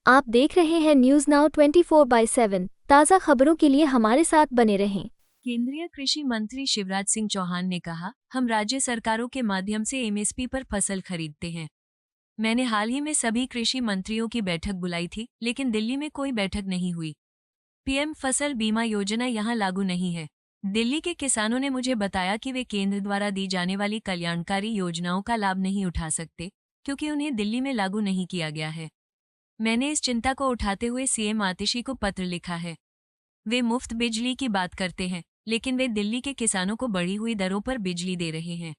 आप देख रहे हैं न्यूज नाउ 24/7 ताज़ा खबरों के लिए हमारे साथ बने रहें। केंद्रीय कृषि मंत्री शिवराज सिंह चौहान ने कहा, हम राज्य सरकारों के माध्यम से एमएसपी पर फसल खरीदते हैं। मैंने हाल ही में सभी कृषि मंत्रियों की बैठक बुलाई थी, लेकिन दिल्ली में कोई बैठक नहीं हुई। पीएम फसल बीमा योजना यहां लागू नहीं है। दिल्ली के किसानों ने मुझे बताया कि वे केंद्र द्वारा दी जाने वाली कल्याणकारी योजनाओं का लाभ नहीं उठा सकते, क्योंकि उन्हें दिल्ली में लागू नहीं किया गया है। मैंने इस चिंता को उठाते हुए सीएम आतिशी को पत्र लिखा है। वे मुफ्त बिजली की बात करते हैं, लेकिन वे दिल्ली के किसानों को बढ़ी हुई दरों पर बिजली दे रहे हैं।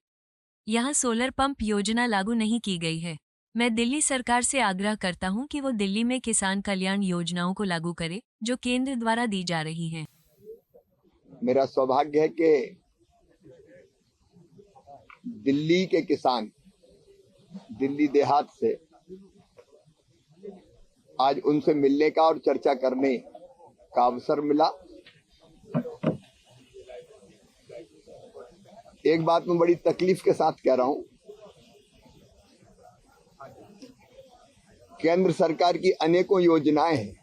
यहाँ सोलर पंप योजना लागू नहीं की गई है। मैं दिल्ली सरकार से आग्रह करता हूँ कि वो दिल्ली में किसान कल्याण योजनाओं को लागू करे, जो केंद्र द्वारा दी जा रही हैं। मेरा सौभाग्य है कि दिल्ली के किसान, दिल्ली देहात से आज उनसे मिलने का और चर्चा करने का अवसर मिला। एक बात मैं बड़ी तकलीफ के साथ कह रहा हूं, केंद्र सरकार की अनेकों योजनाएं हैं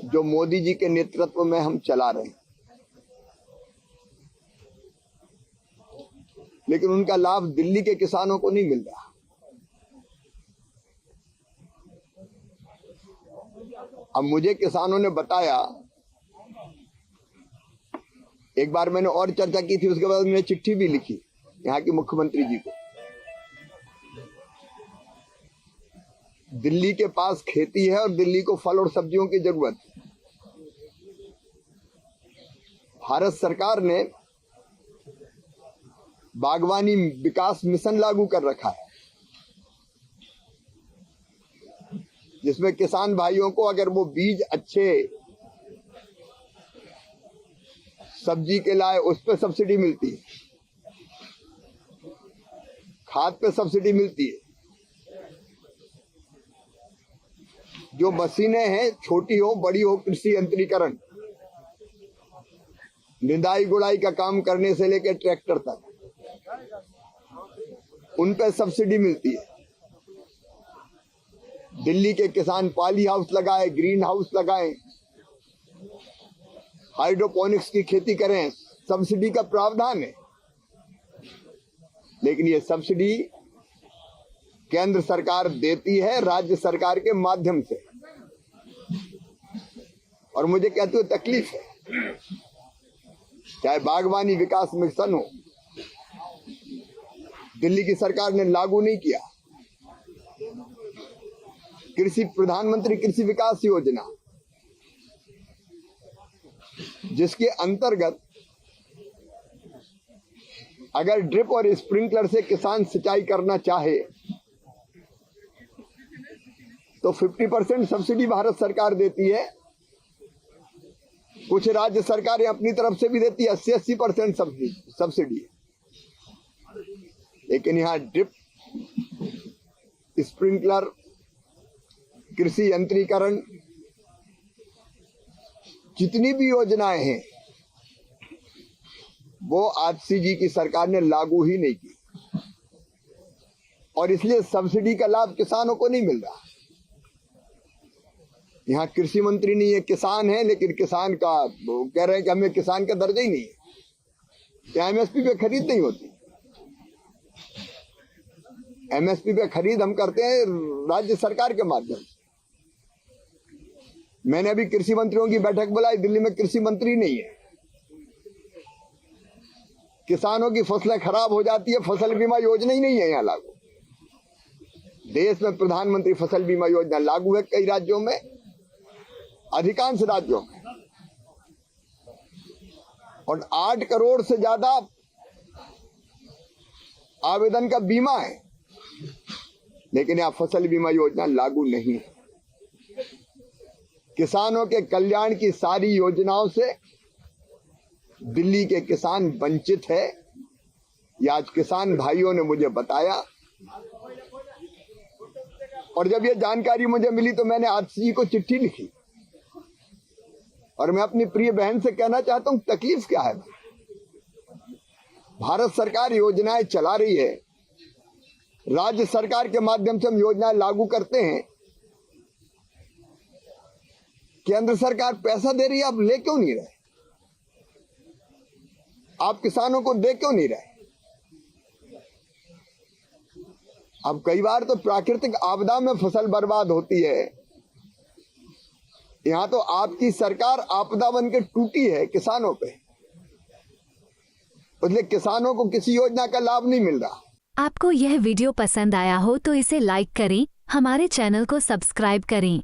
जो मोदी जी के नेतृत्व में हम चला रहे हैं, लेकिन उनका लाभ दिल्ली के किसानों को नहीं मिल रहा। अब मुझे किसानों ने बताया, एक बार मैंने और चर्चा की थी, उसके बाद मैंने चिट्ठी भी लिखी यहाँ के मुख्यमंत्री जी को। दिल्ली के पास खेती है और दिल्ली को फल और सब्जियों की जरूरत है। भारत सरकार ने बागवानी विकास मिशन लागू कर रखा है, जिसमें किसान भाइयों को अगर वो बीज अच्छे सब्जी के लाए, उस पर सब्सिडी मिलती है, खाद पे सब्सिडी मिलती है। जो मशीनें हैं, छोटी हो बड़ी हो, कृषि यंत्रीकरण, निदाई गुड़ाई का काम करने से लेकर ट्रैक्टर तक, उन पे सब्सिडी मिलती है। दिल्ली के किसान पॉली हाउस लगाए, ग्रीन हाउस लगाएं, हाइड्रोपोनिक्स की खेती करें, सब्सिडी का प्रावधान है। लेकिन ये सब्सिडी केंद्र सरकार देती है राज्य सरकार के माध्यम से, और मुझे कहते हुए तकलीफ है। चाहे बागवानी विकास मिशन हो, दिल्ली की सरकार ने लागू नहीं किया। कृषि प्रधानमंत्री कृषि विकास योजना, जिसके अंतर्गत अगर ड्रिप और स्प्रिंकलर से किसान सिंचाई करना चाहे तो 50% सब्सिडी भारत सरकार देती है। कुछ राज्य सरकारें अपनी तरफ से भी देती है, 80% सब्सिडी है। लेकिन यहाँ ड्रिप, स्प्रिंकलर, कृषि यंत्रीकरण, जितनी भी योजनाएं हैं वो आतिशी जी की सरकार ने लागू ही नहीं की, और इसलिए सब्सिडी का लाभ किसानों को नहीं मिल रहा। यहाँ कृषि मंत्री नहीं है, किसान है, लेकिन किसान का वो कह रहे हैं कि हमें किसान का दर्जा ही नहीं है। क्या एमएसपी पे खरीद नहीं होती? एमएसपी पे खरीद हम करते हैं राज्य सरकार के माध्यम से। मैंने अभी कृषि मंत्रियों की बैठक बुलाई, दिल्ली में कृषि मंत्री नहीं है। किसानों की फसलें खराब हो जाती है, फसल बीमा योजना ही नहीं है यहाँ लागू। देश में प्रधानमंत्री फसल बीमा योजना लागू है कई राज्यों में, अधिकांश राज्यों में, और 8 करोड़ से ज्यादा आवेदन का बीमा है, लेकिन यहाँ फसल बीमा योजना लागू नहीं है। किसानों के कल्याण की सारी योजनाओं से दिल्ली के किसान वंचित है। ये आज किसान भाइयों ने मुझे बताया, और जब ये जानकारी मुझे मिली तो मैंने आतिशी जी को चिट्ठी लिखी, और मैं अपनी प्रिय बहन से कहना चाहता हूं, तकलीफ क्या है। भारत सरकार योजनाएं चला रही है, राज्य सरकार के माध्यम से हम योजनाएं लागू करते हैं, केंद्र सरकार पैसा दे रही है, आप ले क्यों नहीं रहे? आप किसानों को दे क्यों नहीं रहे? अब कई बार तो प्राकृतिक आपदा में फसल बर्बाद होती है, यहां तो आपकी सरकार आपदा बन के टूटी है किसानों पे, इसलिए किसानों को किसी योजना का लाभ नहीं मिल रहा। आपको यह वीडियो पसंद आया हो तो इसे लाइक करें, हमारे चैनल को सब्सक्राइब करें।